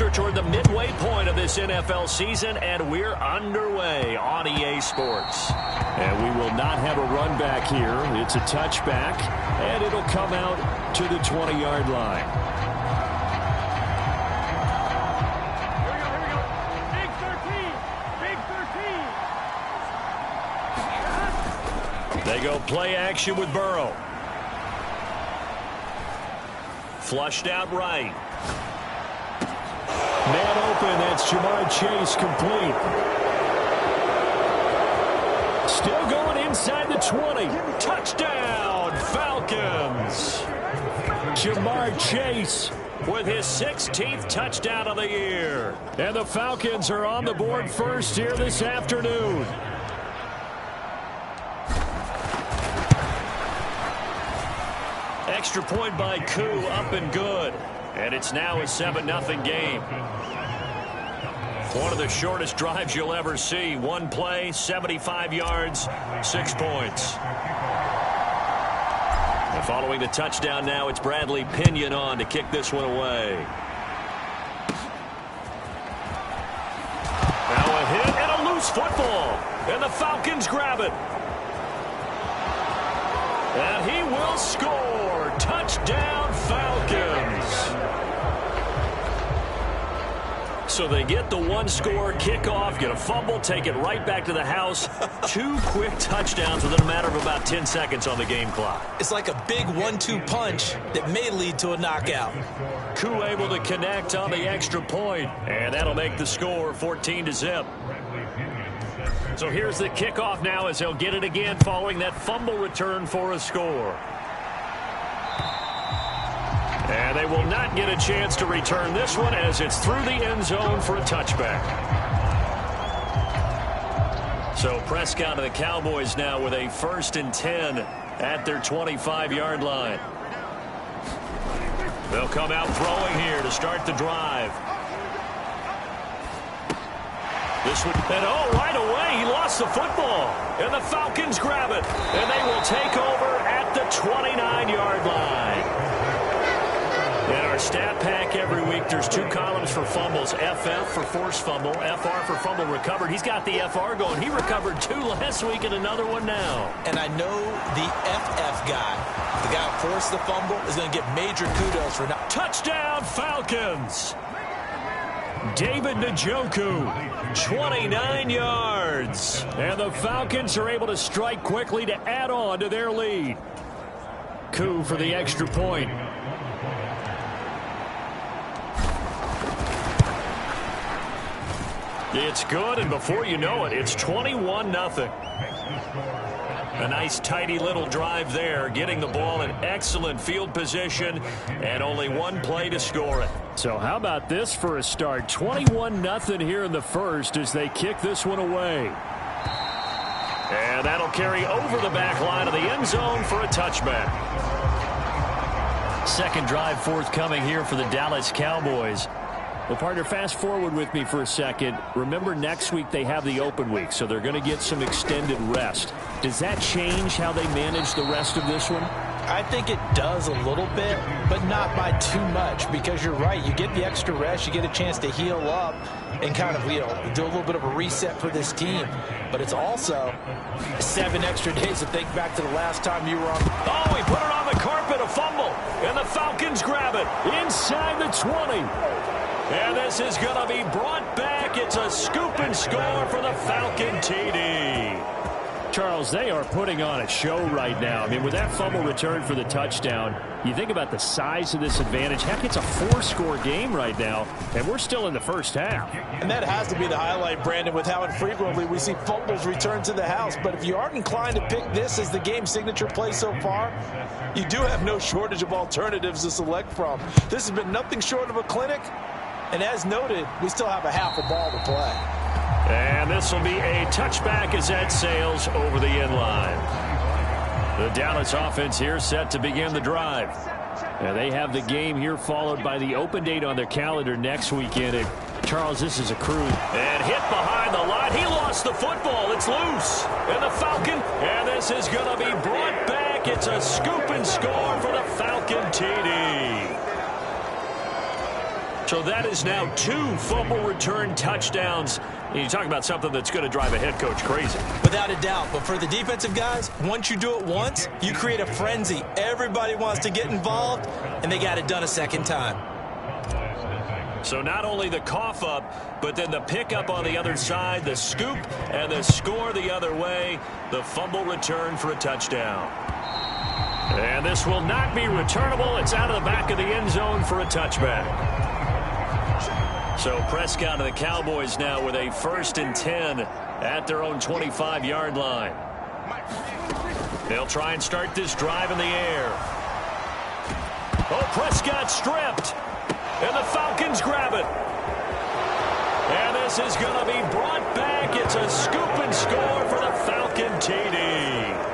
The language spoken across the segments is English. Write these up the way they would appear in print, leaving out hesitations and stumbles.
closer toward the midway point of this NFL season, and we're underway on EA Sports. And we will not have a run back here. It's a touchback, and it'll come out to the 20-yard line. They go play action with Burrow. Flushed out right. Man open, that's Ja'Marr Chase, complete. Still going inside the 20. Touchdown, Falcons. Ja'Marr Chase with his 16th touchdown of the year. And the Falcons are on the board first here this afternoon. Extra point by Koo, up and good. And it's now a 7-0 game. One of the shortest drives you'll ever see. One play, 75 yards, 6 points. And following the touchdown now, it's Bradley Pinion on to kick this one away. Now a hit and a loose football. And the Falcons grab it. And he will score. Touchdown, Falcons. So they get the one-score kickoff, get a fumble, take it right back to the house. 2 quick touchdowns within a matter of about 10 seconds on the game clock. It's like a big 1-2 punch that may lead to a knockout. Koo able to connect on the extra point, and that'll make the score 14-0. So here's the kickoff now as they'll get it again following that fumble return for a score. And they will not get a chance to return this one as it's through the end zone for a touchback. So Prescott and the Cowboys now with a 1st and 10 at their 25-yard line. They'll come out throwing here to start the drive. This would, and right away, he lost the football. And the Falcons grab it. And they will take over at the 29-yard line. In our stat pack every week, there's 2 columns for fumbles. FF for forced fumble, FR for fumble recovered. He's got the FR going. He recovered 2 last week and another one now. And I know the FF guy, the guy who forced the fumble, is going to get major kudos for that. Touchdown, Falcons. David Njoku, 29 yards. And the Falcons are able to strike quickly to add on to their lead. Koo for the extra point. It's good, and before you know it, it's 21-0. A nice, tidy little drive there, getting the ball in excellent field position, and only 1 play to score it. So how about this for a start? 21-0 here in the first as they kick this one away. And that'll carry over the back line of the end zone for a touchback. Second drive forthcoming here for the Dallas Cowboys. Well, partner, fast forward with me for a second. Remember, next week they have the open week, so they're going to get some extended rest. Does that change how they manage the rest of this one? I think it does a little bit, but not by too much, because you're right. You get the extra rest. You get a chance to heal up and kind of, do a little bit of a reset for this team. But it's also 7 extra days to think back to the last time you were on. Oh, he put it on the carpet, a fumble, and the Falcons grab it inside the 20. And this is going to be brought back. It's a scoop and score for the Falcon TD. Charles, they are putting on a show right now. I mean, with that fumble return for the touchdown, you think about the size of this advantage. Heck, it's a 4-score game right now, and we're still in the first half. And that has to be the highlight, Brandon, with how infrequently we see fumbles return to the house. But if you aren't inclined to pick this as the game signature play so far, you do have no shortage of alternatives to select from. This has been nothing short of a clinic. And as noted, we still have a half a ball to play. And this will be a touchback as that sails over the end line. The Dallas offense here set to begin the drive. And they have the game here followed by the open date on their calendar next weekend. And Charles, this is a cruise. And hit behind the line. He lost the football. It's loose. And the Falcon. And this is going to be brought back. It's a scoop and score for the Falcon TD. So that is now 2 fumble return touchdowns. You talk about something that's going to drive a head coach crazy. Without a doubt. But for the defensive guys, once you do it once, you create a frenzy. Everybody wants to get involved, and they got it done a second time. So not only the cough up, but then the pickup on the other side, the scoop, and the score the other way, the fumble return for a touchdown. And this will not be returnable. It's out of the back of the end zone for a touchback. So Prescott and the Cowboys now with a 1st and 10 at their own 25-yard line. They'll try and start this drive in the air. Oh, Prescott stripped. And the Falcons grab it. And this is going to be brought back. It's a scoop and score for the Falcon TD.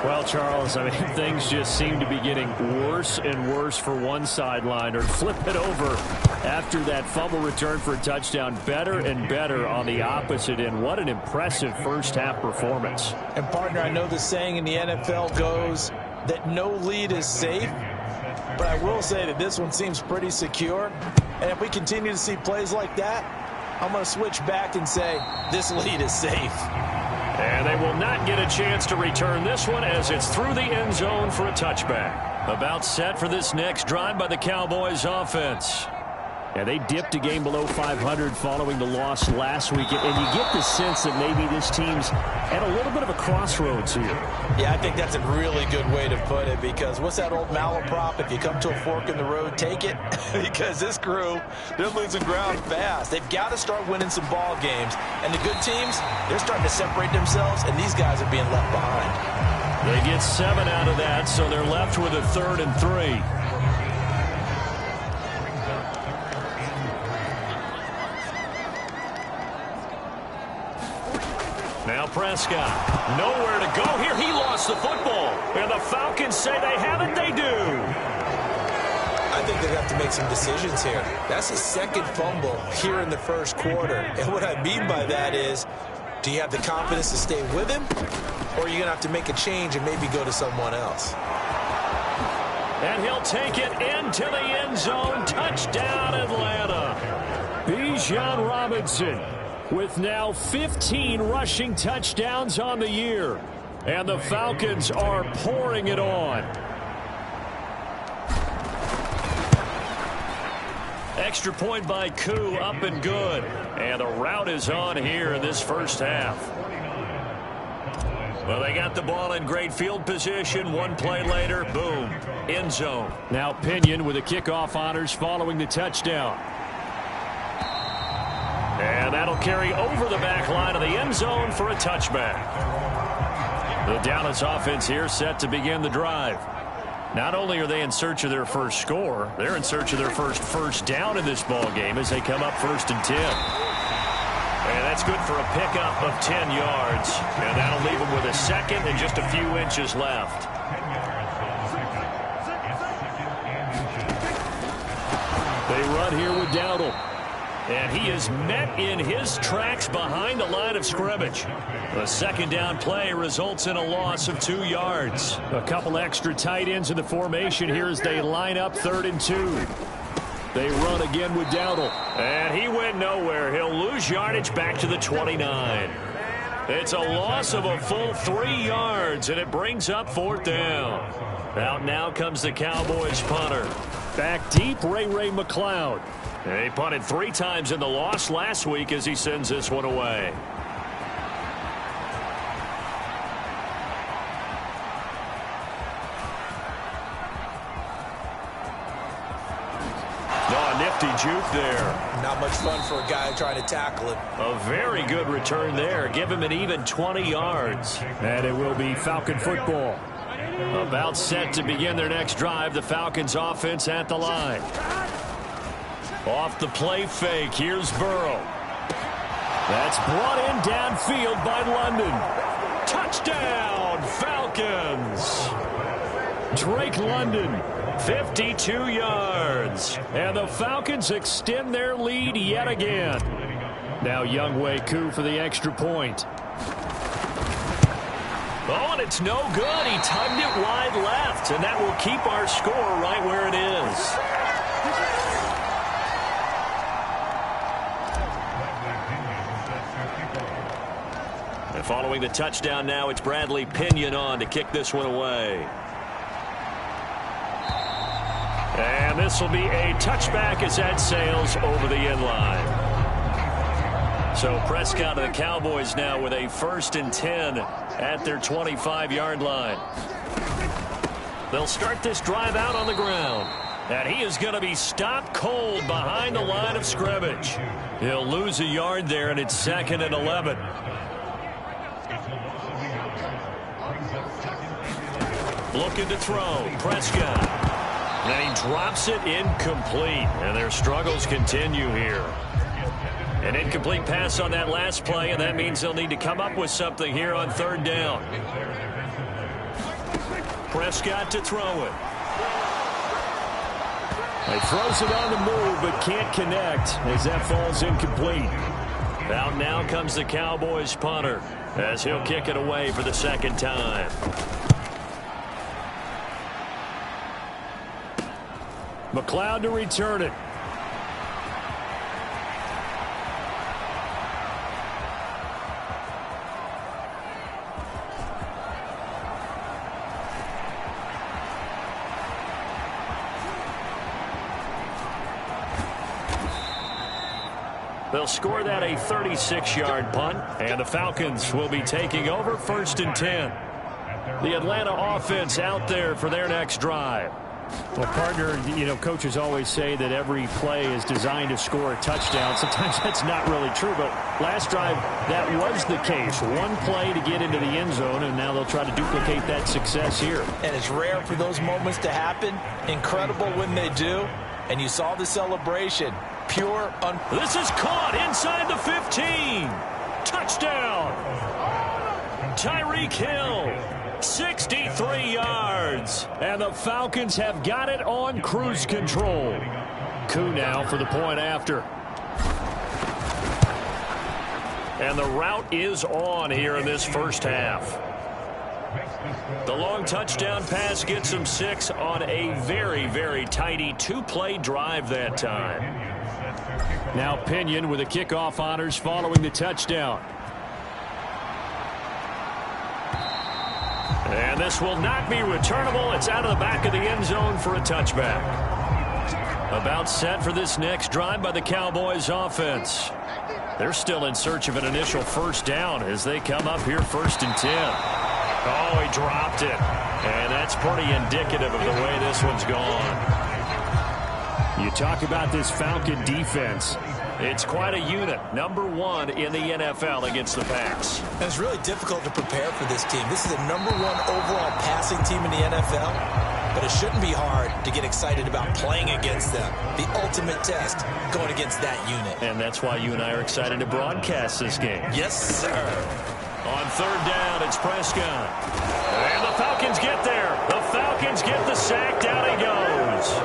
Well, Charles, I mean, things just seem to be getting worse and worse for one sideline. Or flip it over after that fumble return for a touchdown. Better and better on the opposite end. What an impressive first-half performance. And, partner, I know the saying in the NFL goes that no lead is safe. But I will say that this one seems pretty secure. And if we continue to see plays like that, I'm going to switch back and say this lead is safe. And they will not get a chance to return this one as it's through the end zone for a touchback. About set for this next drive by the Cowboys offense. And they dipped a game below 500 following the loss last week. And you get the sense that maybe this team's at a little bit of a crossroads here. Yeah, I think that's a really good way to put it, because what's that old malaprop? If you come to a fork in the road, take it. Because this crew, they're losing ground fast. They've got to start winning some ball games. And the good teams, they're starting to separate themselves, and these guys are being left behind. They get 7 out of that, so they're left with a 3rd and 3. Now Prescott, nowhere to go here. He lost the football. And the Falcons say they have it. They do. I think they have to make some decisions here. That's his 2nd fumble here in the 1st quarter. And what I mean by that is, do you have the confidence to stay with him? Or are you going to have to make a change and maybe go to someone else? And he'll take it into the end zone. Touchdown, Atlanta. Bijan Robinson with now 15 rushing touchdowns on the year. And the Falcons are pouring it on. Extra point by Koo, up and good. And the route is on here in this first half. Well, they got the ball in great field position. One play later, boom, end zone. Now Pinion with the kickoff honors following the touchdown. And that'll carry over the back line of the end zone for a touchback. The Dallas offense here set to begin the drive. Not only are they in search of their first score, they're in search of their first down in this ball game as they come up 1st and 10. And that's good for a pickup of 10 yards. And that'll leave them with a 2nd and just a few inches left. They run here with Dowdle. And he is met in his tracks behind the line of scrimmage. The 2nd down play results in a loss of 2 yards. A couple extra tight ends in the formation here as they line up 3rd and 2. They run again with Dowdle. And he went nowhere. He'll lose yardage back to the 29. It's a loss of a full 3 yards, and it brings up 4th down. Out now comes the Cowboys punter. Back deep, Ray McLeod. He punted 3 times in the loss last week as he sends this one away. Oh, nifty juke there. Not much fun for a guy trying to tackle it. A very good return there. Give him an even 20 yards. And it will be Falcon football. About set to begin their next drive. The Falcons offense at the line. Off the play fake, here's Burrow. That's brought in downfield by London. Touchdown, Falcons. Drake London, 52 yards. And the Falcons extend their lead yet again. Now Younghoe Koo for the extra point. Oh, and it's no good. He tugged it wide left, and that will keep our score right where it is. And following the touchdown now, it's Bradley Pinion on to kick this one away. And this will be a touchback as that sails over the end line. So Prescott and the Cowboys now with a 1st and 10 at their 25-yard line. They'll start this drive out on the ground. And he is going to be stopped cold behind the line of scrimmage. He'll lose a yard there, and it's 2nd and 11. Looking to throw. Prescott. And he drops it incomplete. And their struggles continue here. An incomplete pass on that last play, and that means they'll need to come up with something here on 3rd down. Prescott to throw it. He throws it on the move, but can't connect as that falls incomplete. Out now comes the Cowboys punter as he'll kick it away for the 2nd time. McLeod to return it. They'll score that a 36-yard punt, and the Falcons will be taking over 1st and 10. The Atlanta offense out there for their next drive. Well, partner, you know, coaches always say that every play is designed to score a touchdown. Sometimes that's not really true, but last drive, that was the case. One play to get into the end zone, and now they'll try to duplicate that success here. And it's rare for those moments to happen. Incredible when they do. And you saw the celebration. This is caught inside the 15. Touchdown. Tyreek Hill, 63 yards. And the Falcons have got it on cruise control. Koo now for the point after. And the route is on here in this first half. The long touchdown pass gets them 6 on a very, very tidy 2-play drive that time. Now Pinion with the kickoff honors following the touchdown. And this will not be returnable. It's out of the back of the end zone for a touchback. About set for this next drive by the Cowboys offense. They're still in search of an initial 1st down as they come up here 1st and 10. Oh, he dropped it. And that's pretty indicative of the way this one's gone. You talk about this Falcon defense. It's quite a unit. #1 in the NFL against the pass. And it's really difficult to prepare for this team. This is a #1 overall passing team in the NFL. But it shouldn't be hard to get excited about playing against them. The ultimate test going against that unit. And that's why you and I are excited to broadcast this game. Yes, sir. On 3rd down, it's Prescott. And the Falcons get there. The Falcons get the sack. Down he goes.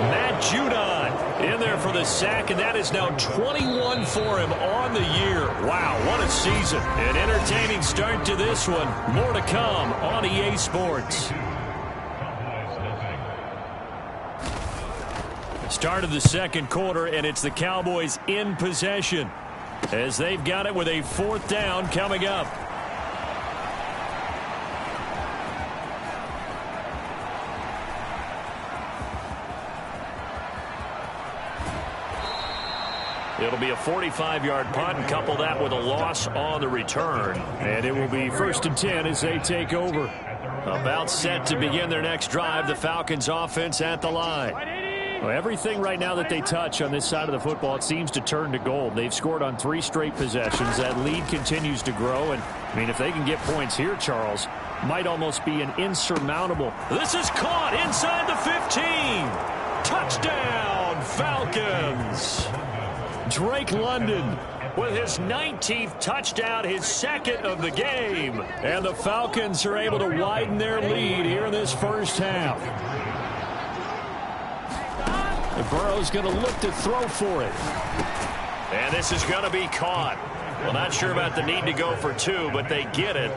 Matt Judon in there for the sack, and that is now 21 for him on the year. Wow, what a season. An entertaining start to this one. More to come on EA Sports. Start of the 2nd quarter, and it's the Cowboys in possession as they've got it with a 4th down coming up. It'll be a 45-yard punt and couple that with a loss on the return. And it will be 1st and 10 as they take over. About set to begin their next drive, the Falcons offense at the line. Well, everything right now that they touch on this side of the football, it seems to turn to gold. They've scored on 3 straight possessions. That lead continues to grow. And, I mean, if they can get points here, Charles, might almost be an insurmountable. This is caught inside the 15. Touchdown, Falcons. Drake London with his 19th touchdown, his 2nd of the game. And the Falcons are able to widen their lead here in this first half. Burrow's going to look to throw for it. And this is going to be caught. Well, not sure about the need to go for 2, but they get it.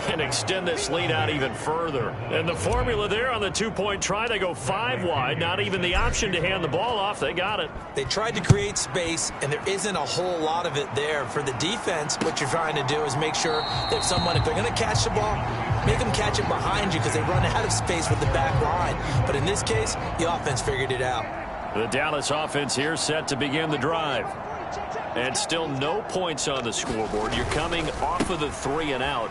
and extend this lead out even further. And the formula there on the two-point try, they go 5 wide. Not even the option to hand the ball off. They got it. They tried to create space, and there isn't a whole lot of it there. For the defense, what you're trying to do is make sure that if they're going to catch the ball, make them catch it behind you because they run out of space with the back line. But in this case, the offense figured it out. The Dallas offense here set to begin the drive. And still no points on the scoreboard. You're coming off of the 3 and out.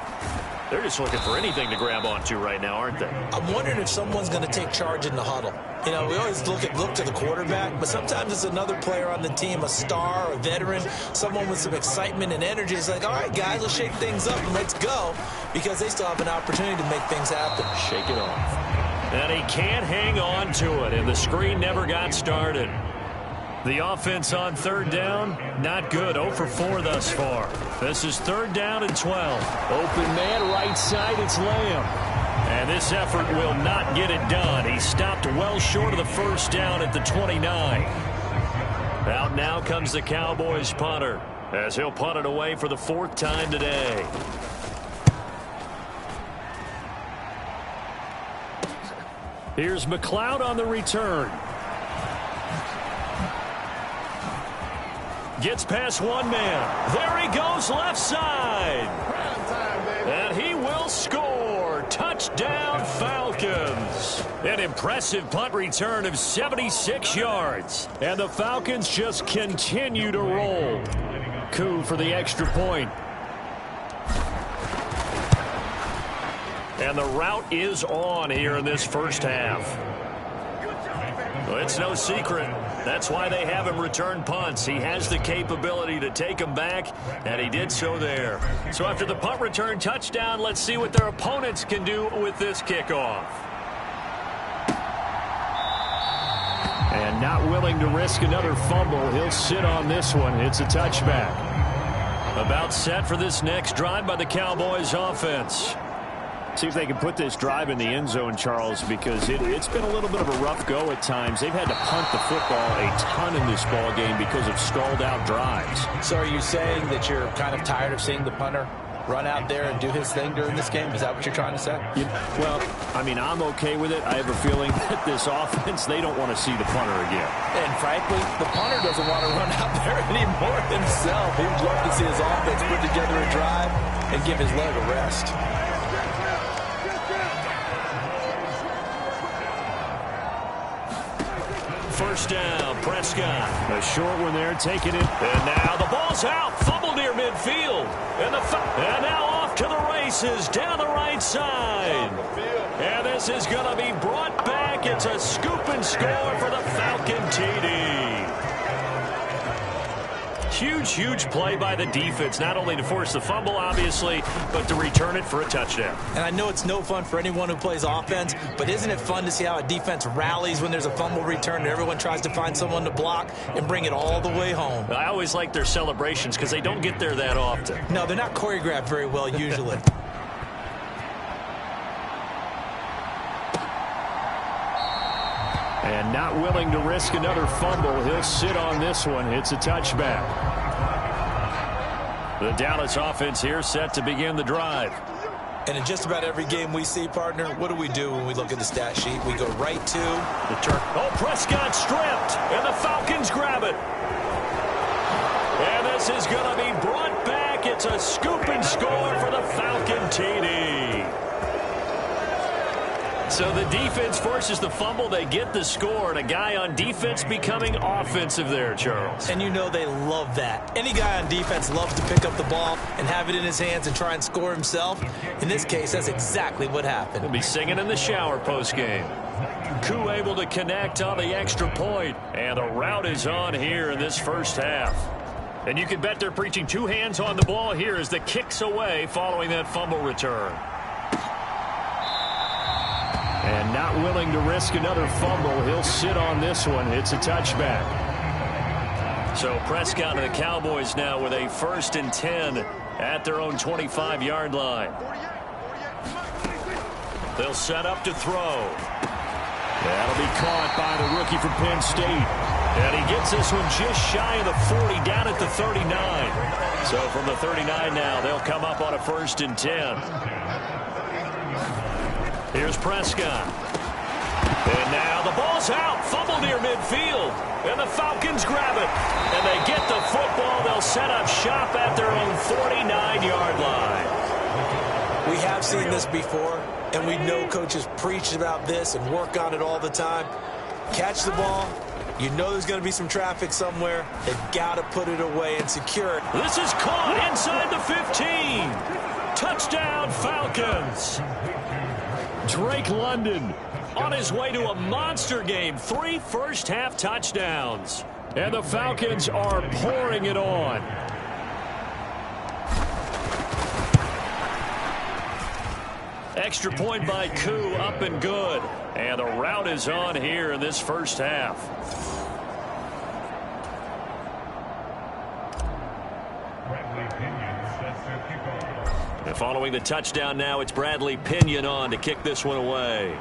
They're just looking for anything to grab onto right now, aren't they? I'm wondering if someone's going to take charge in the huddle. You know, we always look to the quarterback, but sometimes it's another player on the team, a star, a veteran, someone with some excitement and energy. It's like, all right, guys, let's shake things up and let's go, because they still have an opportunity to make things happen. Shake it off. And he can't hang on to it, and the screen never got started. The offense on third down, not good. 0 for 4 thus far. This is 3rd down and 12. Open man, right side, it's Lamb. And this effort will not get it done. He stopped well short of the first down at the 29. Out now comes the Cowboys punter, as he'll punt it away for the 4th time today. Here's McLeod on the return. Gets past one man. There he goes left side. And he will score. Touchdown Falcons. An impressive punt return of 76 yards. And the Falcons just continue to roll. Coup for the extra point. And the route is on here in this first half. Well, it's no secret. That's why they have him return punts. He has the capability to take them back, and he did so there. So after the punt return touchdown, let's see what their opponents can do with this kickoff. And not willing to risk another fumble, he'll sit on this one. It's a touchback. About set for this next drive by the Cowboys offense. See if they can put this drive in the end zone, Charles, because it's been a little bit of a rough go at times. They've had to punt the football a ton in this ball game because of stalled out drives. So are you saying that you're kind of tired of seeing the punter run out there and do his thing during this game? Is that what you're trying to say? Well, I mean, I'm okay with it. I have a feeling that this offense, they don't want to see the punter again. And frankly, the punter doesn't want to run out there anymore himself. He would love to see his offense put together a drive and give his leg a rest. First down, Prescott. A short one there, taking it. And now the ball's out, fumbled near midfield. And now off to the races, down the right side. And this is going to be brought back. It's a scoop and score for the Falcon TD. Huge play by the defense, not only to force the fumble, obviously, but to return it for a touchdown. And I know it's no fun for anyone who plays offense, but isn't it fun to see how a defense rallies when there's a fumble return and everyone tries to find someone to block and bring it all the way home? I always like their celebrations because they don't get there that often. No, they're not choreographed very well usually. And not willing to risk another fumble. He'll sit on this one. It's a touchback. The Dallas offense here set to begin the drive. And in just about every game we see, partner, what do we do when we look at the stat sheet? We go right to the turn. Oh, Prescott stripped, and the Falcons grab it. And this is going to be brought back. It's a scoop and score for the Falcon TD. So the defense forces the fumble. They get the score, and a guy on defense becoming offensive there, Charles. And you know they love that. Any guy on defense loves to pick up the ball and have it in his hands and try and score himself. In this case, that's exactly what happened. He'll be singing in the shower postgame. Koo able to connect on the extra point, and the route is on here in this first half. And you can bet they're preaching 2 hands on the ball here as the kick's away following that fumble return. And not willing to risk another fumble, he'll sit on this one. It's a touchback. So Prescott and the Cowboys now with a 1st and 10 at their own 25-yard line. They'll set up to throw. That'll be caught by the rookie from Penn State. And he gets this one just shy of the 40, down at the 39. So from the 39 now, they'll come up on a 1st and 10. Here's Prescott. And now the ball's out. Fumble near midfield. And the Falcons grab it. And they get the football. They'll set up shop at their own 49-yard line. We have seen this before, and we know coaches preach about this and work on it all the time. Catch the ball. You know there's going to be some traffic somewhere. They've got to put it away and secure it. This is caught inside the 15. Touchdown, Falcons. Drake London on his way to a monster game. 3 first-half touchdowns. And the Falcons are pouring it on. Extra point by Koo, up and good. And the route is on here in this first half. And following the touchdown now, it's Bradley Pinion on to kick this one away.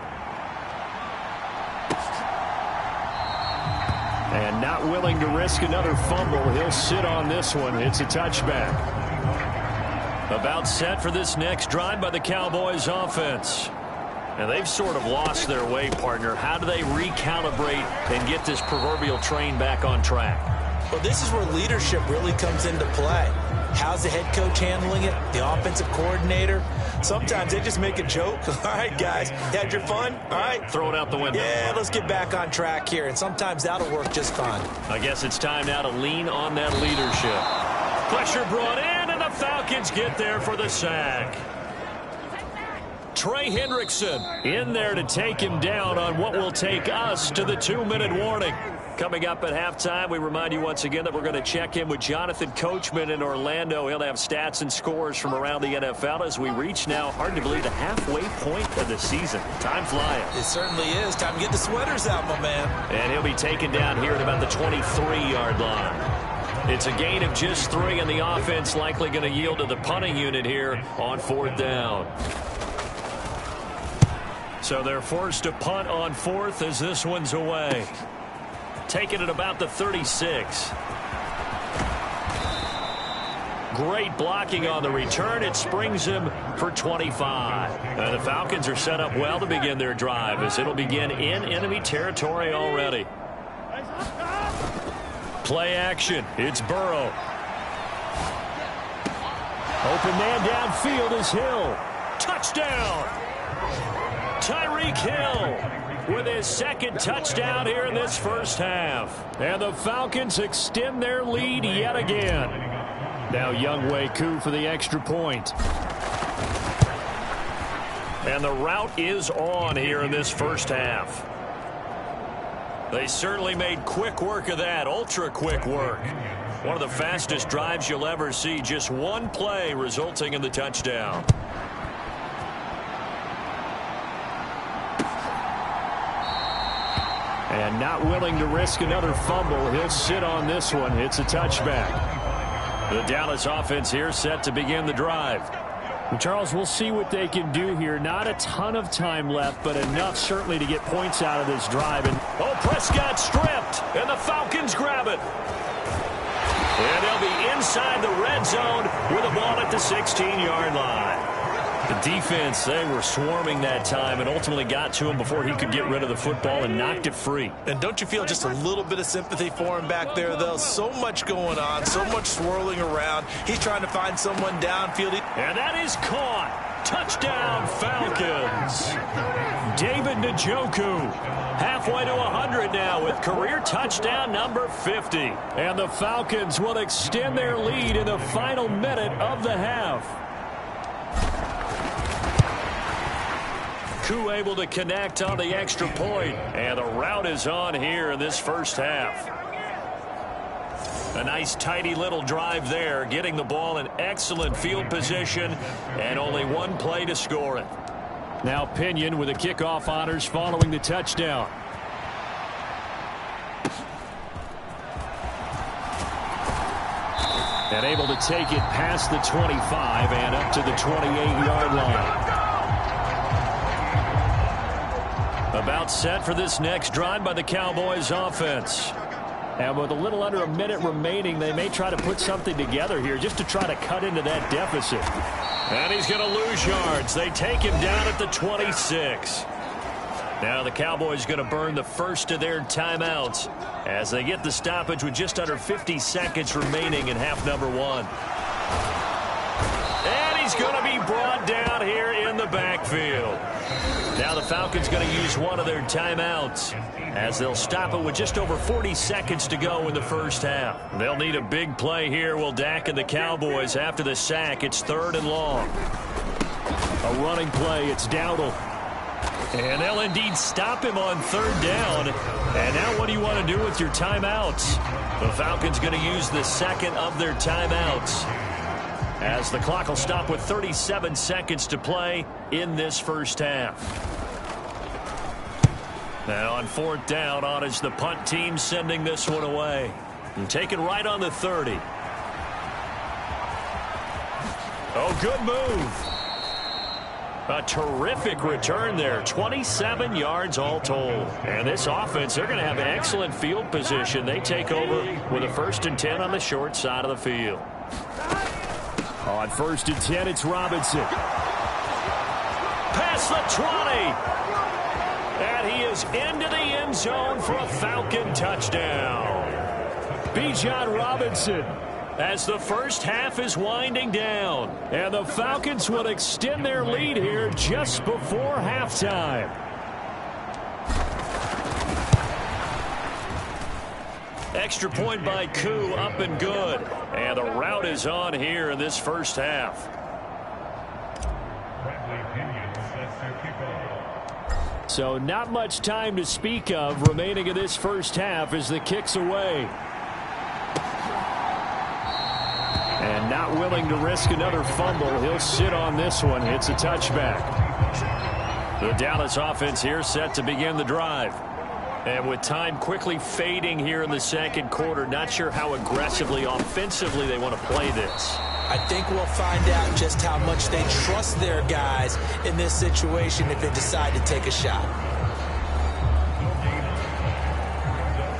And not willing to risk another fumble, he'll sit on this one. It's a touchback. About set for this next drive by the Cowboys offense. And they've sort of lost their way, partner. How do they recalibrate and get this proverbial train back on track? Well, this is where leadership really comes into play. How's the head coach handling it? The offensive coordinator? Sometimes they just make a joke. All right, guys, you had your fun? All right. Throw it out the window. Yeah, let's get back on track here. And sometimes that'll work just fine. I guess it's time now to lean on that leadership. Pressure brought in, and the Falcons get there for the sack. Trey Hendrickson in there to take him down on what will take us to the 2-minute warning. Coming up at halftime, we remind you once again that we're going to check in with Jonathan Coachman in Orlando. He'll have stats and scores from around the NFL as we reach now, hard to believe, the halfway point of the season. Time flying. It certainly is. Time to get the sweaters out, my man. And he'll be taken down here at about the 23-yard line. It's a gain of just 3, and the offense likely going to yield to the punting unit here on 4th down. So they're forced to punt on 4th as this one's away. Taking it about the 36. Great blocking on the return. It springs him for 25. And the Falcons are set up well to begin their drive as it'll begin in enemy territory already. Play action. It's Burrow. Open man downfield is Hill. Touchdown. Tyreek Hill with his 2nd touchdown here in this first half. And the Falcons extend their lead yet again. Now Younghoe Koo for the extra point. And the route is on here in this first half. They certainly made quick work of that, ultra quick work. One of the fastest drives you'll ever see, just one play resulting in the touchdown. And not willing to risk another fumble, he'll sit on this one. It's a touchback. The Dallas offense here set to begin the drive. Well, Charles, we'll see what they can do here. Not a ton of time left, but enough certainly to get points out of this drive. And Prescott stripped, and the Falcons grab it. And they'll be inside the red zone with a ball at the 16-yard line. The defense, they were swarming that time and ultimately got to him before he could get rid of the football and knocked it free. And don't you feel just a little bit of sympathy for him back there, though? So much going on, so much swirling around. He's trying to find someone downfield. And that is caught. Touchdown, Falcons. David Njoku halfway to 100 now with career touchdown number 50. And the Falcons will extend their lead in the final minute of the half. Koo able to connect on the extra point, and the route is on here in this first half. A nice tidy little drive there, getting the ball in excellent field position, and only one play to score it. Now Pinion with the kickoff honors following the touchdown. And able to take it past the 25 and up to the 28-yard line. About set for this next drive by the Cowboys offense. And with a little under a minute remaining, they may try to put something together here just to try to cut into that deficit. And he's going to lose yards. They take him down at the 26. Now the Cowboys going to burn the first of their timeouts as they get the stoppage with just under 50 seconds remaining in half number 1. And he's going to be brought down here in the backfield. Now the Falcons going to use one of their timeouts as they'll stop it with just over 40 seconds to go in the first half. They'll need a big play here, will Dak and the Cowboys after the sack. It's 3rd and long. A running play. It's Dowdle. And they'll indeed stop him on 3rd down. And now what do you want to do with your timeouts? The Falcons going to use the second of their timeouts as the clock will stop with 37 seconds to play in this first half. Now on 4th down, on is the punt team sending this one away. And taken right on the 30. Oh, good move. A terrific return there. 27 yards all told. And this offense, they're going to have an excellent field position. They take over with a 1st and 10 on the short side of the field. On 1st and 10, it's Robinson. Past the 20. And he is into the end zone for a Falcon touchdown. Bijan Robinson. As the first half is winding down. And the Falcons will extend their lead here just before halftime. Extra point by Koo, up and good. And the route is on here in this first half. So not much time to speak of remaining in this first half as the kick's away. And not willing to risk another fumble. He'll sit on this one. It's a touchback. The Dallas offense here set to begin the drive. And with time quickly fading here in the second quarter, not sure how aggressively, offensively they want to play this. I think we'll find out just how much they trust their guys in this situation if they decide to take a shot.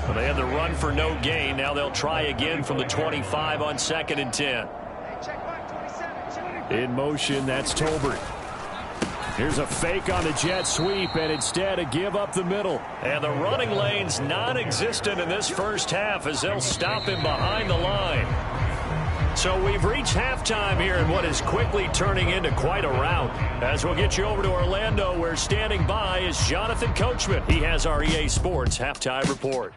Well, they had the run for no gain. Now they'll try again from the 25 on 2nd and 10. In motion, that's Tolbert. Here's a fake on the jet sweep, and instead a give up the middle. And the running lane's non-existent in this first half as they'll stop him behind the line. So we've reached halftime here in what is quickly turning into quite a rout. As we'll get you over to Orlando, where standing by is Jonathan Coachman. He has our EA Sports halftime report.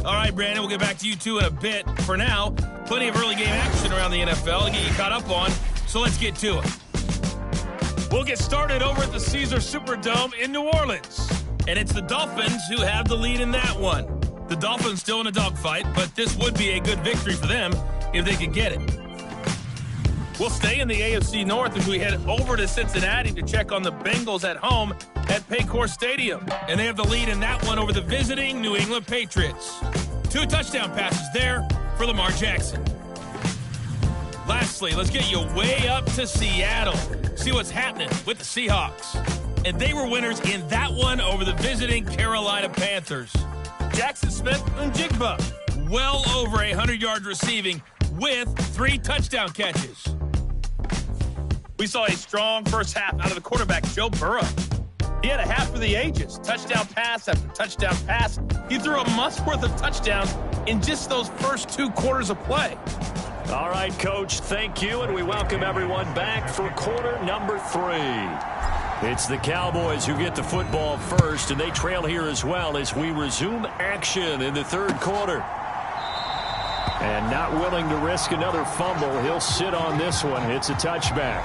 All right, Brandon, we'll get back to you two in a bit. For now, plenty of early game action around the NFL to get you caught up on, so let's get to it. We'll get started over at the Caesars Superdome in New Orleans. And it's the Dolphins who have the lead in that one. The Dolphins still in a dogfight, but this would be a good victory for them if they could get it. We'll stay in the AFC North as we head over to Cincinnati to check on the Bengals at home at Paycor Stadium. And they have the lead in that one over the visiting New England Patriots. 2 touchdown passes there for Lamar Jackson. Lastly, let's get you way up to Seattle. See what's happening with the Seahawks. And they were winners in that one over the visiting Carolina Panthers. Jackson Smith and Jigba, well over 100 yards receiving with 3 touchdown catches. We saw a strong first half out of the quarterback, Joe Burrow. He had a half for the ages, touchdown pass after touchdown pass. He threw a month's worth of touchdowns in just those first 2 quarters of play. All right, Coach, thank you, and we welcome everyone back for quarter number 3. It's the Cowboys who get the football first, and they trail here as well as we resume action in the 3rd quarter. And not willing to risk another fumble, he'll sit on this one. It's a touchback.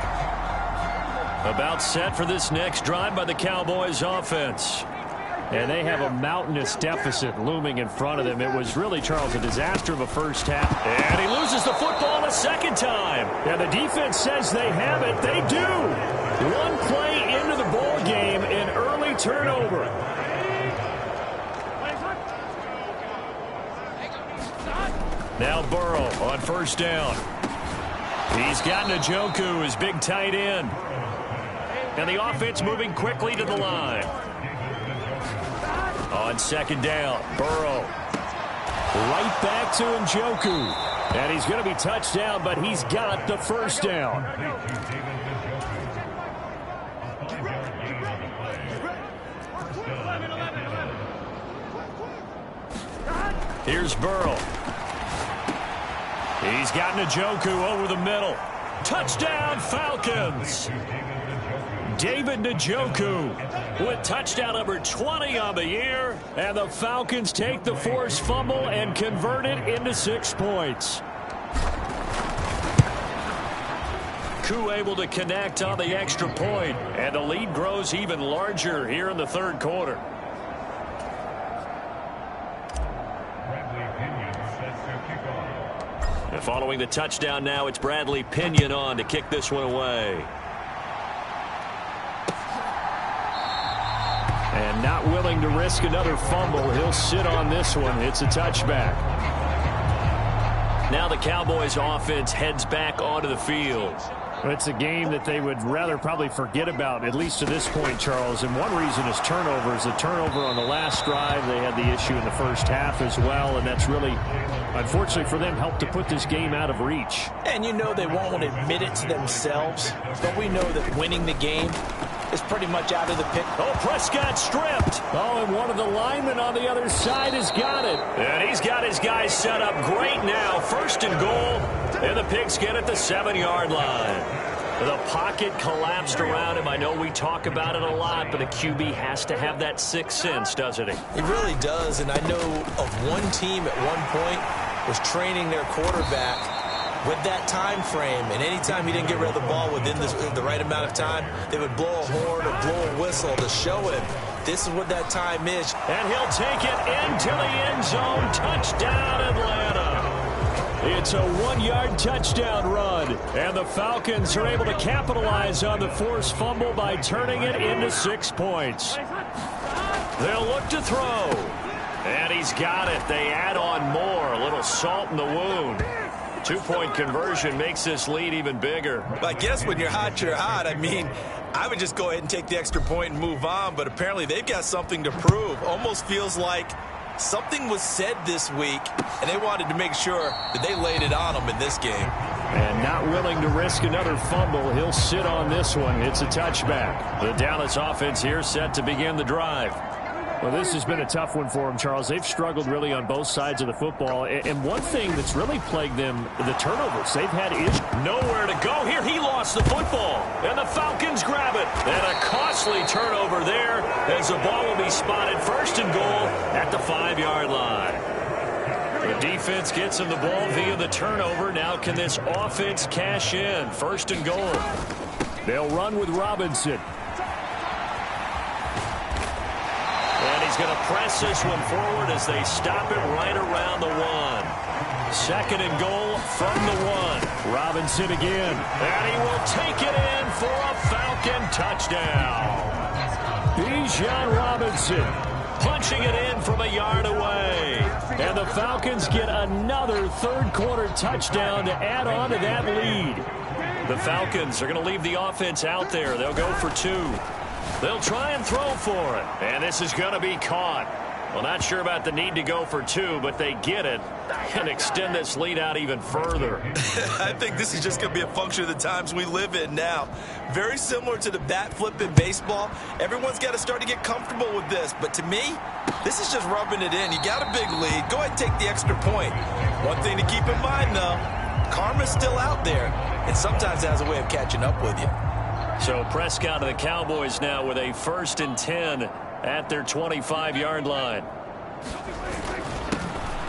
About set for this next drive by the Cowboys offense. And they have a mountainous deficit looming in front of them. It was really, Charles, a disaster of a first half. And he loses the football a second time. And the defense says they have it. They do. 1 play into the ball game, an early turnover. Now Burrow on 1st down. He's got Njoku, his big tight end. And the offense moving quickly to the line. On second down, Burrow. Right back to Njoku. And he's going to be touched down, but he's got the first down. Here's Burrow. He's got Njoku over the middle. Touchdown, Falcons. David Njoku with touchdown number 20 on the year. And the Falcons take the forced fumble and convert it into 6 points. Koo able to connect on the extra point. And the lead grows even larger here in the third quarter. And following the touchdown now, it's Bradley Pinion on to kick this one away. And not willing to risk another fumble. He'll sit on this one. It's a touchback. Now the Cowboys offense heads back onto the field. It's a game that they would rather probably forget about, at least to this point, Charles. And one reason is turnovers. The turnover on the last drive, they had the issue in the first half as well. And that's really, unfortunately for them, helped to put this game out of reach. And you know they won't admit it to themselves, but we know that winning the game is pretty much out of the pick. Oh, Prescott stripped. Oh, and one of the linemen on the other side has got it. And he's got his guys set up great now. First and goal. And the Pigskin at the 7-yard line. The pocket collapsed around him. I know we talk about it a lot, but a QB has to have that sixth sense, doesn't he? He really does, and I know of one team at one point was training their quarterback with that time frame, and anytime he didn't get rid of the ball within the right amount of time, they would blow a horn or blow a whistle to show him this is what that time is. And he'll take it into the end zone. Touchdown, Atlanta. It's a 1-yard touchdown run, and the Falcons are able to capitalize on the forced fumble by turning it into 6 points. They'll look to throw, and he's got it. They add on more, a little salt in the wound. 2-point conversion makes this lead even bigger. I guess when you're hot, you're hot. I mean, I would just go ahead and take the extra point and move on, but apparently they've got something to prove. Almost feels like something was said this week, and they wanted to make sure that they laid it on them in this game. And not willing to risk another fumble, he'll sit on this one. It's a touchback. The Dallas offense here set to begin the drive. Well, this has been a tough one for them, Charles. They've struggled really on both sides of the football. And one thing that's really plagued them, the turnovers. They've had issues. Nowhere to go here. He lost the football. And the Falcons grab it. And a costly turnover there as the ball will be spotted first and goal at the 5-yard line. The defense gets him the ball via the turnover. Now can this offense cash in? First and goal. They'll run with Robinson. And he's going to press this one forward as they stop it right around the 1. Second and goal from the 1. Robinson again. And he will take it in for a Falcon touchdown. Bijan Robinson punching it in from a yard away. And the Falcons get another third-quarter touchdown to add on to that lead. The Falcons are going to leave the offense out there. They'll go for 2. They'll try and throw for it. And this is going to be caught. Well, not sure about the need to go for 2, but they get it and extend this lead out even further. I think this is just going to be a function of the times we live in now. Very similar to the bat flip in baseball. Everyone's got to start to get comfortable with this. But to me, this is just rubbing it in. You got a big lead. Go ahead and take the extra point. One thing to keep in mind, though, karma's still out there, and sometimes it has a way of catching up with you. So Prescott of the Cowboys now with a 1st and 10 at their 25-yard line.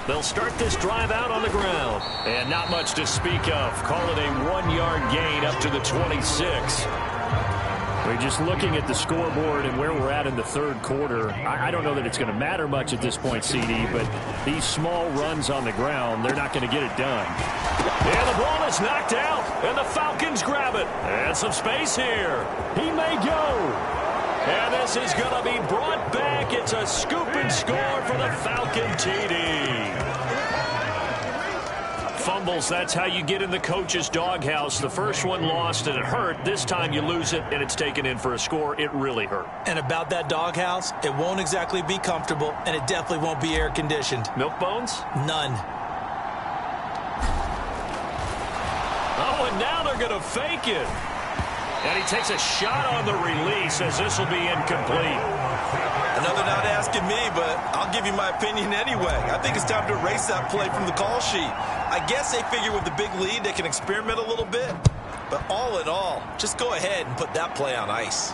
They'll start this drive out on the ground. And not much to speak of. Call it a 1-yard gain up to the 26. We're just looking at the scoreboard and where we're at in the third quarter. I don't know that it's going to matter much at this point, CD, but these small runs on the ground, they're not going to get it done. And the ball is knocked out, and the Falcons grab it. And some space here. He may go. And this is going to be brought back. It's a scoop and score for the Falcon TD. fumbles, that's how you get in the coach's doghouse. The first one lost and it hurt. This time you lose it and it's taken in for a score. It really hurt. And about that doghouse, it won't exactly be comfortable, and it definitely won't be air-conditioned. Milk bones? None. Oh, and now they're going to fake it. And he takes a shot on the release as this will be incomplete. Another not asking me, but I'll give you my opinion anyway. I think it's time to erase that play from the call sheet. I guess they figure with the big lead they can experiment a little bit. But all in all, just go ahead and put that play on ice.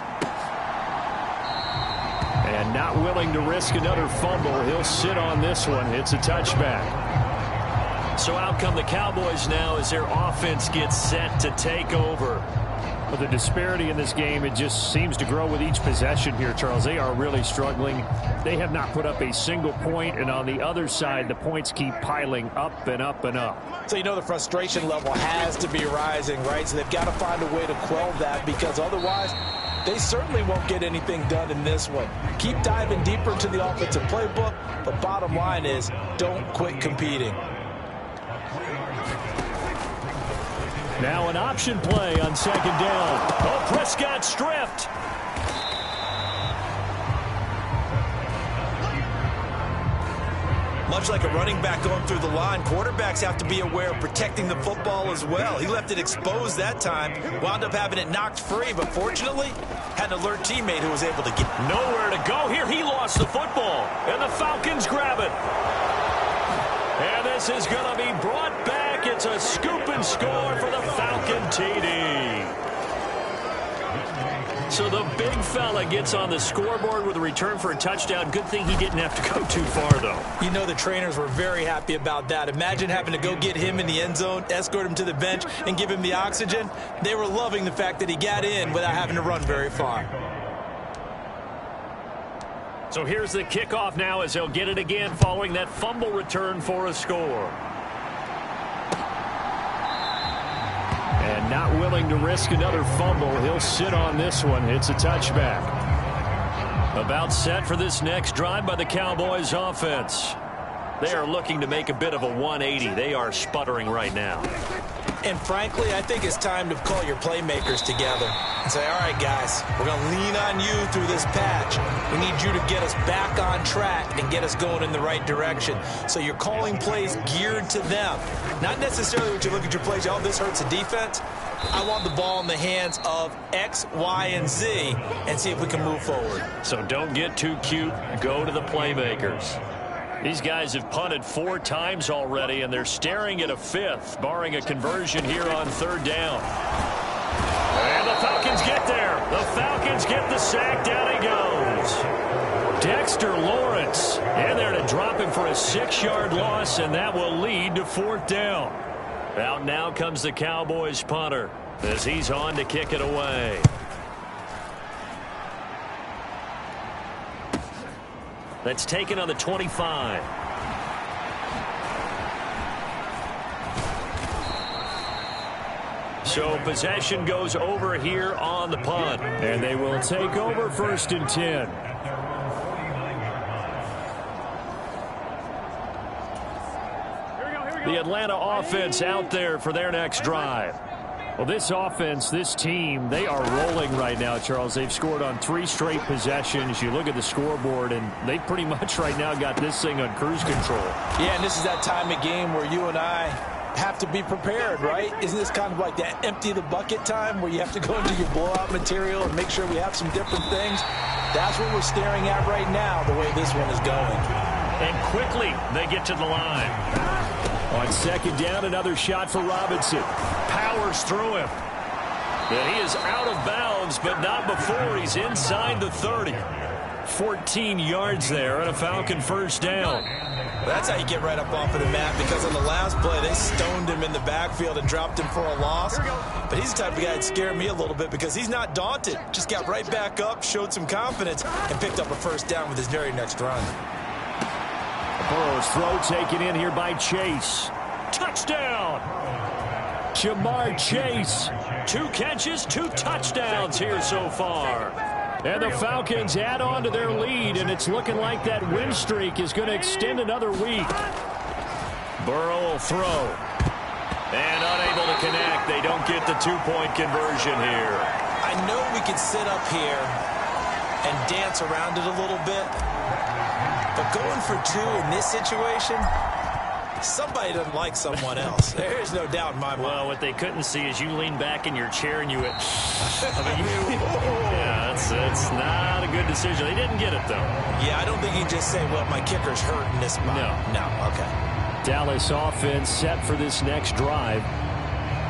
And not willing to risk another fumble. He'll sit on this one. It's a touchback. So out come the Cowboys now as their offense gets set to take over. But the disparity in this game, it just seems to grow with each possession here, Charles. They are really struggling. They have not put up a single point, and on the other side, the points keep piling up and up and up. So you know the frustration level has to be rising, right? So they've got to find a way to quell that, because otherwise they certainly won't get anything done in this one. Keep diving deeper into the offensive playbook, but bottom line is don't quit competing. Now an option play on second down. Oh, Prescott stripped. Much like a running back going through the line, quarterbacks have to be aware of protecting the football as well. He left it exposed that time, wound up having it knocked free, but fortunately had an alert teammate who was able to get nowhere to go here. He lost the football, and the Falcons grab it. And this is going to be brought back. It's a scoop and score for the Falcon TD. So the big fella gets on the scoreboard with a return for a touchdown. Good thing he didn't have to go too far, though. You know the trainers were very happy about that. Imagine having to go get him in the end zone, escort him to the bench, and give him the oxygen. They were loving the fact that he got in without having to run very far. So here's the kickoff now as they'll get it again following that fumble return for a score. And not willing to risk another fumble. He'll sit on this one. It's a touchback. About set for this next drive by the Cowboys offense. They are looking to make a bit of a 180. They are sputtering right now. And frankly, I think it's time to call your playmakers together and say, all right, guys, we're going to lean on you through this patch. We need you to get us back on track and get us going in the right direction. So you're calling plays geared to them. Not necessarily when you look at your plays, oh, this hurts the defense. I want the ball in the hands of X, Y, and Z and see if we can move forward. So don't get too cute. Go to the playmakers. These guys have punted 4 times already, and they're staring at a 5th, barring a conversion here on third down. And the Falcons get there. The Falcons get the sack. Down he goes. Dexter Lawrence in there to drop him for a 6-yard loss, and that will lead to 4th down. Out now comes the Cowboys punter as he's on to kick it away. That's taken on the 25. So possession goes over here on the punt. And they will take over 1st and 10. The Atlanta offense out there for their next drive. Well, this offense, this team, they are rolling right now, Charles. They've scored on 3 straight possessions. You look at the scoreboard, and they pretty much right now got this thing on cruise control. Yeah, and this is that time of game where you and I have to be prepared, right? Isn't this kind of like that empty the bucket time where you have to go into your blowout material and make sure we have some different things? That's what we're staring at right now, the way this one is going. And quickly, they get to the line. On second down, another shot for Robinson. Powers through him. And he is out of bounds, but not before he's inside the 30. 14 yards there and a Falcon 1st down. That's how you get right up off of the mat, because on the last play, they stoned him in the backfield and dropped him for a loss. But he's the type of guy that scared me a little bit because he's not daunted. Just got right back up, showed some confidence, and picked up a 1st down with his very next run. Burrow's throw taken in here by Chase. Touchdown! Jamar Chase. 2 catches, 2 touchdowns here so far. And the Falcons add on to their lead, and it's looking like that win streak is going to extend another week. Burrow will throw. And unable to connect. They don't get the two-point conversion here. I know we could sit up here and dance around it a little bit, but going for two in this situation, somebody doesn't like someone else. There's no doubt in my mind. Well, what they couldn't see is you lean back in your chair and you went, yeah, it's not a good decision. They didn't get it, though. Yeah, I don't think you just say, well, my kicker's hurt in this spot. No, okay. Dallas offense set for this next drive.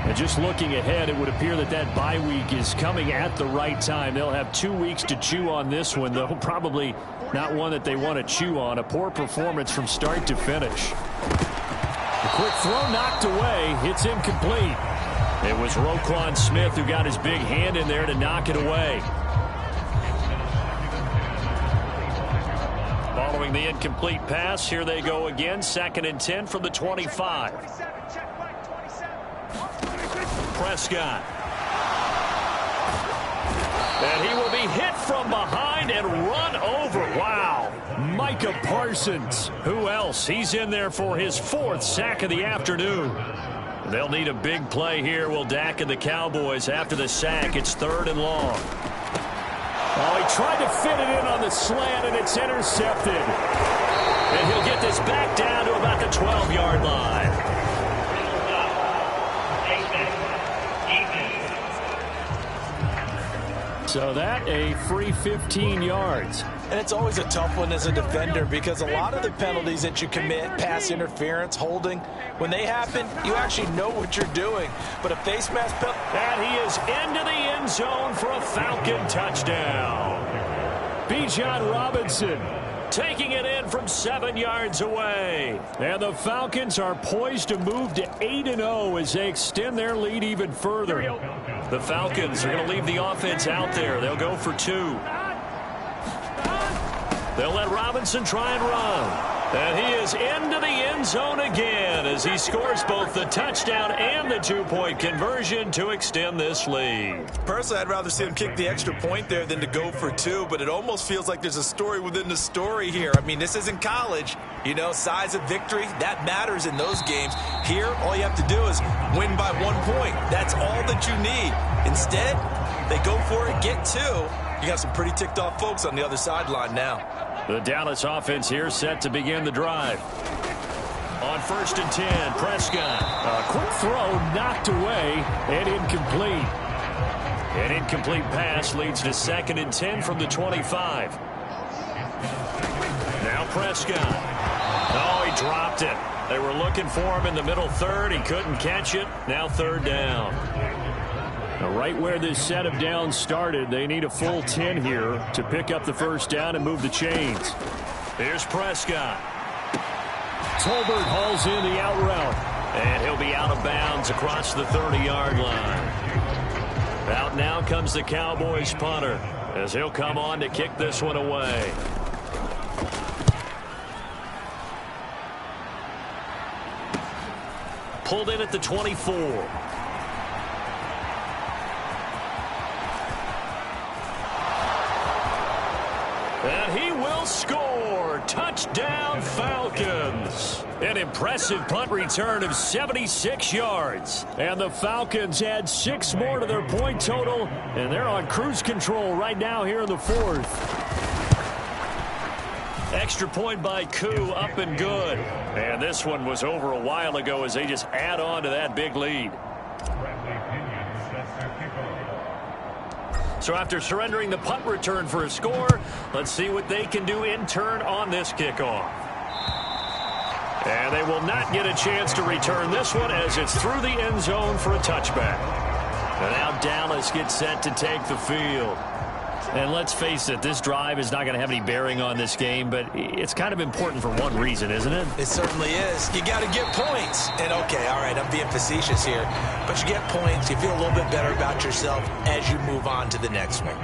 And just looking ahead, it would appear that that bye week is coming at the right time. They'll have 2 weeks to chew on this one, though probably not one that they want to chew on. A poor performance from start to finish. A quick throw knocked away. It's incomplete. It was Roquan Smith who got his big hand in there to knock it away. Following the incomplete pass, here they go again. 2nd and 10 from the 25. Prescott. And he will be hit from behind and run over. Wow. Micah Parsons. Who else? He's in there for his 4th sack of the afternoon. They'll need a big play here. Will Dak and the Cowboys after the sack. It's 3rd and long. Oh, he tried to fit it in on the slant, and it's intercepted. And he'll get this back down to about the 12-yard line. So that a free 15 yards. And it's always a tough one as a defender because a lot of the penalties that you commit, pass interference, holding, when they happen, you actually know what you're doing. But a face mask penalty. And he is into the end zone for a Falcon touchdown. Bijan Robinson taking it in from 7 yards away. And the Falcons are poised to move to 8-0 as they extend their lead even further. The Falcons are going to leave the offense out there. They'll go for 2. They'll let Robinson try and run. And he is into the end zone again as he scores both the touchdown and the 2-point conversion to extend this lead. Personally, I'd rather see him kick the extra point there than to go for 2, but it almost feels like there's a story within the story here. I mean, this isn't college. You know, size of victory, that matters in those games. Here, all you have to do is win by 1 point. That's all that you need. Instead, they go for it, get 2. You got some pretty ticked off folks on the other sideline now. The Dallas offense here set to begin the drive. On 1st and 10, Prescott. A quick throw knocked away and incomplete. An incomplete pass leads to 2nd and 10 from the 25. Now Prescott. Oh, he dropped it. They were looking for him in the middle third. He couldn't catch it. Now 3rd down. Now, right where this set of downs started, they need a full 10 here to pick up the 1st down and move the chains. Here's Prescott. Tolbert hauls in the out route. And he'll be out of bounds across the 30-yard line. Out now comes the Cowboys punter as he'll come on to kick this one away. Pulled in at the 24. And he will score. Touchdown, Falcons. An impressive punt return of 76 yards. And the Falcons add 6 more to their point total, and they're on cruise control right now here in the 4th. Extra point by Koo, up and good. And this one was over a while ago as they just add on to that big lead. So after surrendering the punt return for a score, let's see what they can do in turn on this kickoff. And they will not get a chance to return this one as it's through the end zone for a touchback. And now Dallas gets set to take the field. And let's face it, this drive is not going to have any bearing on this game, but it's kind of important for one reason, isn't it? It certainly is. You got to get points. And, okay, all right, I'm being facetious here. But you get points, you feel a little bit better about yourself as you move on to the next one.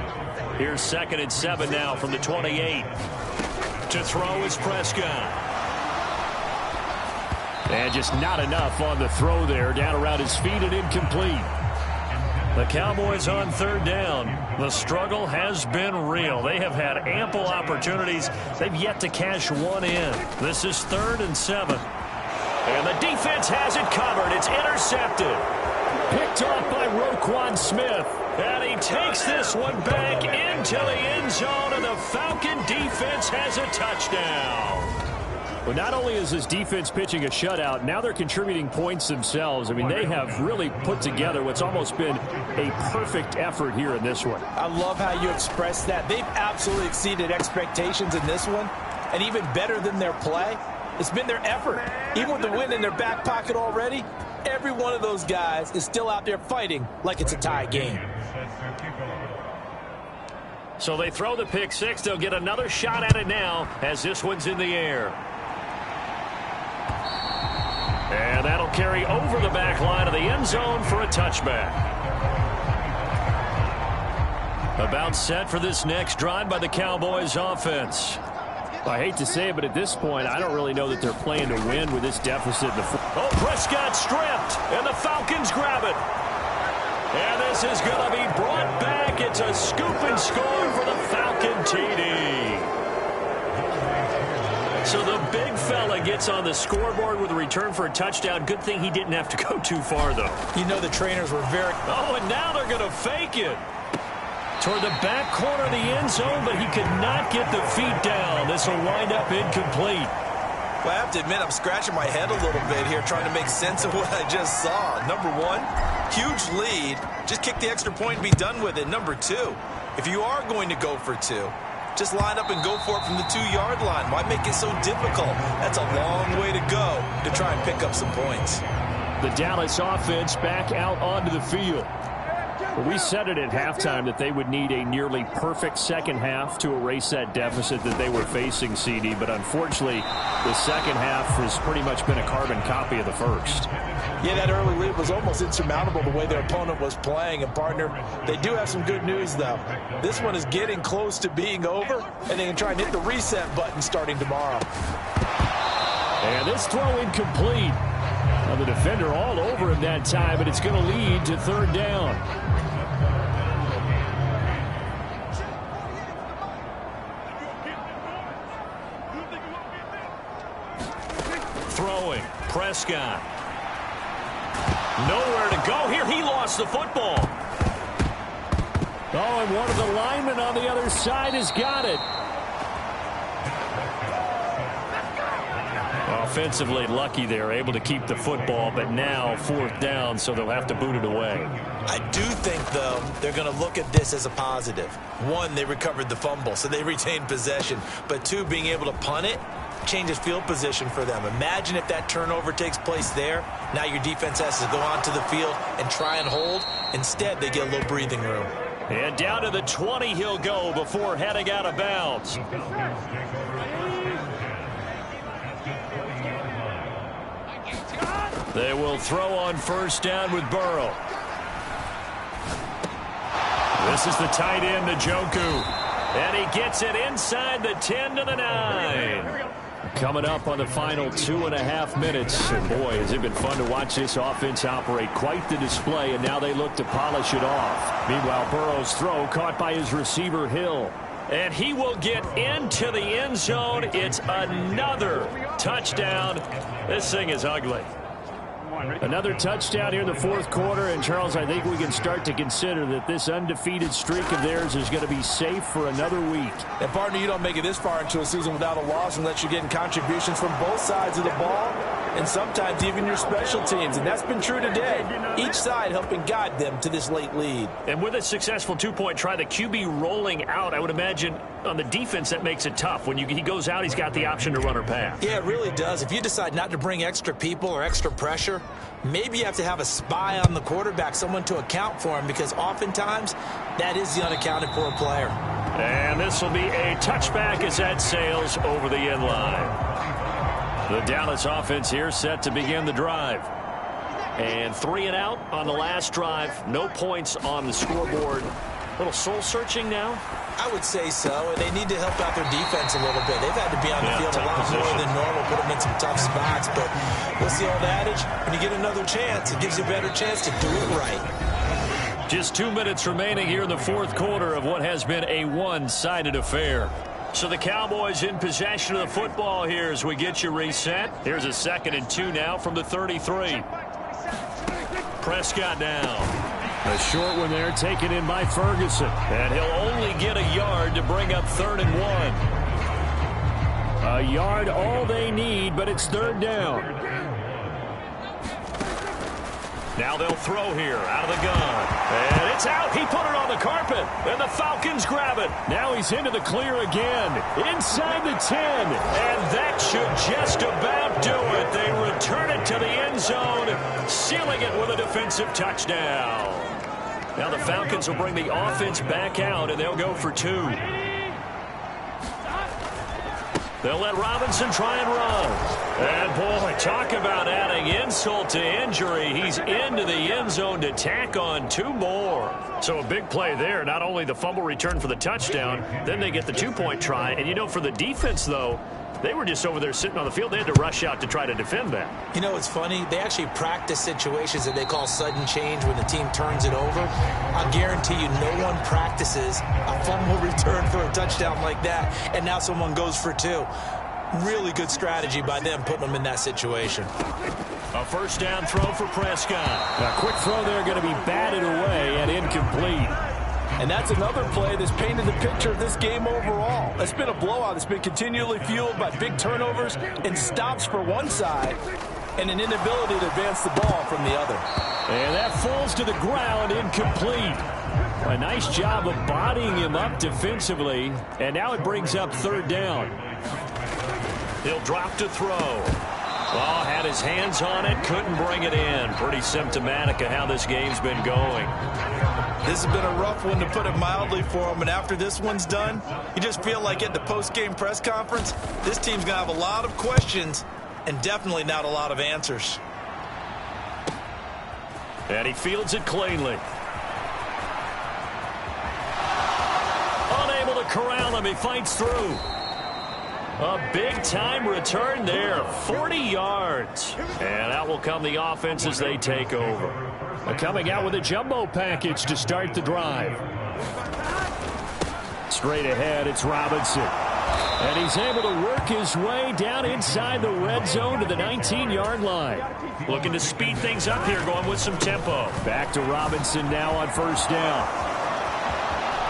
Here's 2nd and 7 now from the 28. To throw is Prescott. And just not enough on the throw there. Down around his feet and incomplete. The Cowboys on 3rd down. The struggle has been real. They have had ample opportunities. They've yet to cash one in. This is 3rd and 7. And the defense has it covered. It's intercepted. Picked off by Roquan Smith. And he takes this one back into the end zone, and the Falcon defense has a touchdown. Well, not only is this defense pitching a shutout, now they're contributing points themselves. I mean, they have really put together what's almost been a perfect effort here in this one. I love how you express that. They've absolutely exceeded expectations in this one, and even better than their play, it's been their effort. Even with the win in their back pocket already, every one of those guys is still out there fighting like it's a tie game. So they throw the pick six. They'll get another shot at it now as this one's in the air. And that'll carry over the back line of the end zone for a touchback. About set for this next drive by the Cowboys offense. I hate to say it, but at this point, I don't really know that they're playing to win with this deficit. Oh, Prescott stripped, and the Falcons grab it. And this is going to be brought back. It's a scoop and score for the Falcon TD. So the big fella gets on the scoreboard with a return for a touchdown. Good thing he didn't have to go too far, though. You know the trainers were very... Oh, and now they're going to fake it. Toward the back corner of the end zone, but he could not get the feet down. This will wind up incomplete. Well, I have to admit, I'm scratching my head a little bit here trying to make sense of what I just saw. Number one, huge lead. Just kick the extra point and be done with it. Number two, if you are going to go for two, just line up and go for it from the 2-yard line. Why make it so difficult? That's a long way to go to try and pick up some points. The Dallas offense back out onto the field. We said it at halftime that they would need a nearly perfect second half to erase that deficit that they were facing, CD. But unfortunately, the second half has pretty much been a carbon copy of the first. Yeah, that early lead was almost insurmountable the way their opponent was playing. And, partner, they do have some good news, though. This one is getting close to being over, and they can try and hit the reset button starting tomorrow. And this throw incomplete. Now the defender all over him that time, but it's going to lead to third down. Throwing, Prescott. Nowhere to go here. He lost the football. Oh, and one of the linemen on the other side has got it. Offensively lucky they're able to keep the football, but now fourth down, so they'll have to boot it away. I do think, though, they're going to look at this as a positive. One, they recovered the fumble, so they retained possession. But two, being able to punt it changes field position for them. Imagine if that turnover takes place there. Now your defense has to go onto the field and try and hold. Instead, they get a little breathing room. And down to the 20 he'll go before heading out of bounds. They will throw on first down with Burrow. This is the tight end, Njoku. And he gets it inside the 10 to the 9. Coming up on the final 2.5 minutes. And boy, has it been fun to watch this offense operate. Quite the display, and now they look to polish it off. Meanwhile, Burrow's throw caught by his receiver, Hill. And he will get into the end zone. It's another touchdown. This thing is ugly. Another touchdown here in the fourth quarter. And, Charles, I think we can start to consider that this undefeated streak of theirs is going to be safe for another week. And, partner, you don't make it this far into a season without a loss unless you're getting contributions from both sides of the ball and sometimes even your special teams. And that's been true today. Each side helping guide them to this late lead. And with a successful two-point try, the QB rolling out, I would imagine on the defense that makes it tough. When he goes out, he's got the option to run or pass. Yeah, it really does. If you decide not to bring extra people or extra pressure, maybe you have to have a spy on the quarterback, someone to account for him, because oftentimes that is the unaccounted for player. And this will be a touchback as that sails over the end line. The Dallas offense here set to begin the drive. And 3 and out on the last drive. No points on the scoreboard. A little soul-searching now? I would say so, and they need to help out their defense a little bit. They've had to be on the field a lot more than normal, put them in some tough spots. But what's the old adage? When you get another chance, it gives you a better chance to do it right. Just 2 minutes remaining here in the fourth quarter of what has been a one-sided affair. So the Cowboys in possession of the football here as we get you reset. Here's a 2nd and 2 now from the 33. Prescott now. A short one there taken in by Ferguson. And he'll only get a yard to bring up 3rd and 1. A yard all they need, but it's 3rd down. Now they'll throw here out of the gun. And it's out. He put it on the carpet. And the Falcons grab it. Now he's into the clear again. Inside the 10. And that should just about do it. They return it to the end zone, sealing it with a defensive touchdown. Now the Falcons will bring the offense back out, and they'll go for 2. They'll let Robinson try and run. And, boy, talk about adding insult to injury. He's into the end zone to tack on 2 more. So a big play there. Not only the fumble return for the touchdown, then they get the 2-point try. And, you know, for the defense, though, they were just over there sitting on the field. They had to rush out to try to defend that. You know, it's funny. They actually practice situations that they call sudden change when the team turns it over. I'll guarantee you no one practices a fumble return for a touchdown like that, and now someone goes for 2. Really good strategy by them putting them in that situation. A 1st down throw for Prescott. A quick throw there going to be batted away and incomplete. And that's another play that's painted the picture of this game overall. It's been a blowout. It's been continually fueled by big turnovers and stops for one side and an inability to advance the ball from the other. And that falls to the ground, incomplete. A nice job of bodying him up defensively. And now it brings up 3rd down. He'll drop to throw. Oh, had his hands on it, couldn't bring it in. Pretty symptomatic of how this game's been going. This has been a rough one, to put it mildly, for him. And after this one's done, you just feel like at the post-game press conference, this team's going to have a lot of questions and definitely not a lot of answers. And he fields it cleanly. Unable to corral him. He fights through. A big-time return there, 40 yards. And out will come the offense as they take over. Coming out with a jumbo package to start the drive. Straight ahead, it's Robinson. And he's able to work his way down inside the red zone to the 19-yard line. Looking to speed things up here, going with some tempo. Back to Robinson now on 1st down.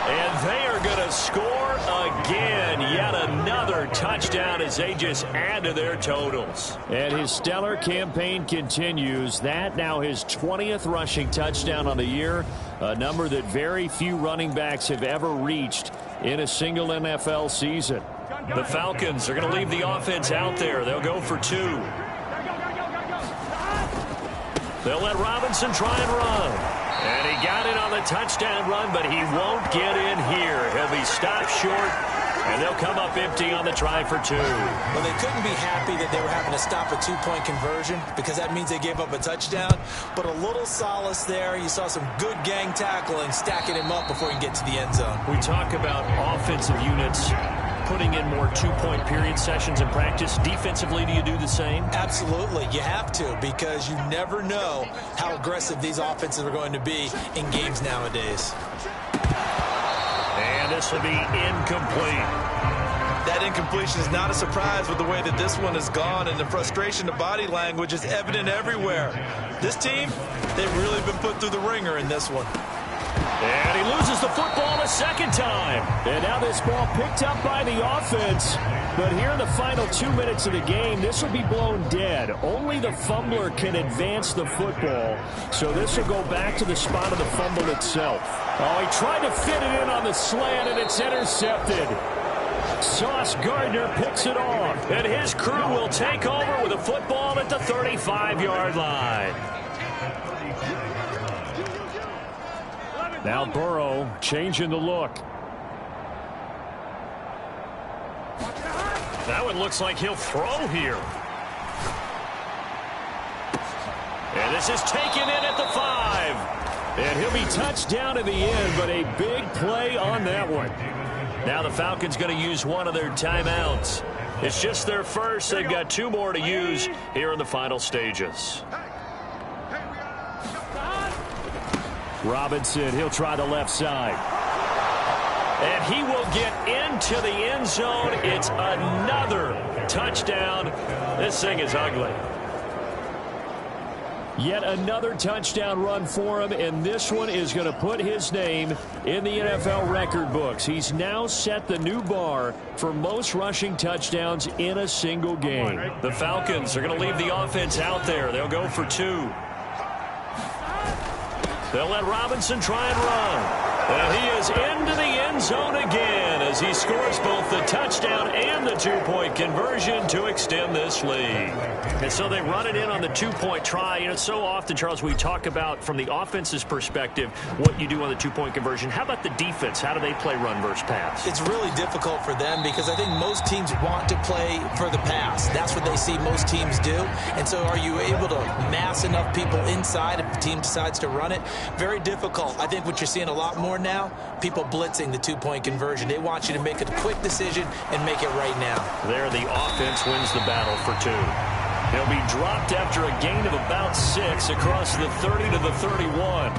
And they are going to score again. Yet another touchdown as they just add to their totals. And his stellar campaign continues. That now his 20th rushing touchdown on the year. A number that very few running backs have ever reached in a single NFL season. The Falcons are going to leave the offense out there. They'll go for 2. They'll let Robinson try and run. And he got it on the touchdown run, but he won't get in here. He'll be stopped short, and they'll come up empty on the try for 2. Well, they couldn't be happy that they were having to stop a 2-point conversion, because that means they gave up a touchdown. But a little solace there. You saw some good gang tackling, stacking him up before he can get to the end zone. We talk about offensive units putting in more 2-point period sessions in practice. Defensively, do you do the same? Absolutely. You have to, because you never know how aggressive these offenses are going to be in games nowadays. And this will be incomplete. That incompletion is not a surprise with the way that this one has gone, and the frustration, the body language is evident everywhere. This team, they've really been put through the ringer in this one. And he loses the football a second time. And now this ball picked up by the offense. But here in the final 2 minutes of the game, this will be blown dead. Only the fumbler can advance the football. So this will go back to the spot of the fumble itself. Oh, he tried to fit it in on the slant, and it's intercepted. Sauce Gardner picks it off. And his crew will take over with a football at the 35-yard line. Now Burrow changing the look. That one looks like he'll throw here. And this is taken in at the 5. And he'll be touched down in the end, but a big play on that one. Now the Falcons going to use one of their timeouts. It's just their first. They've got 2 more to use here in the final stages. Robinson, he'll try the left side. And he will get into the end zone. It's another touchdown. This thing is ugly. Yet another touchdown run for him, and this one is going to put his name in the NFL record books. He's now set the new bar for most rushing touchdowns in a single game. The Falcons are going to leave the offense out there. They'll go for 2. They'll let Robinson try and run. And he is into the end zone again as he scores both the touchdown and the 2-point conversion to extend this lead. And so they run it in on the 2-point try. You know, so often, Charles, we talk about from the offense's perspective what you do on the 2-point conversion. How about the defense? How do they play run versus pass? It's really difficult for them because I think most teams want to play for the pass. That's what they see most teams do. And so are you able to mass enough people inside if the team decides to run it? Very difficult. I think what you're seeing a lot more now, people blitzing the 2-point conversion. They want you to make a quick decision and make it right now. There, the offense wins the battle for 2. He'll be dropped after a gain of about 6 across the 30 to the 31.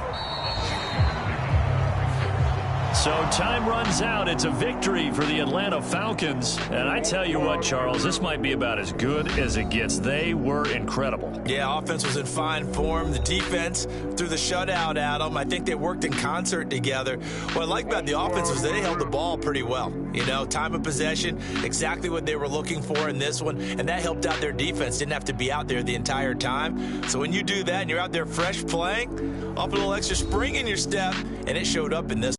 So time runs out. It's a victory for the Atlanta Falcons. And I tell you what, Charles, this might be about as good as it gets. They were incredible. Yeah, offense was in fine form. The defense threw the shutout at them. I think they worked in concert together. What I like about the offense was they held the ball pretty well. You know, time of possession, exactly what they were looking for in this one. And that helped out their defense. Didn't have to be out there the entire time. So when you do that and you're out there fresh playing, off a little extra spring in your step, and it showed up in this.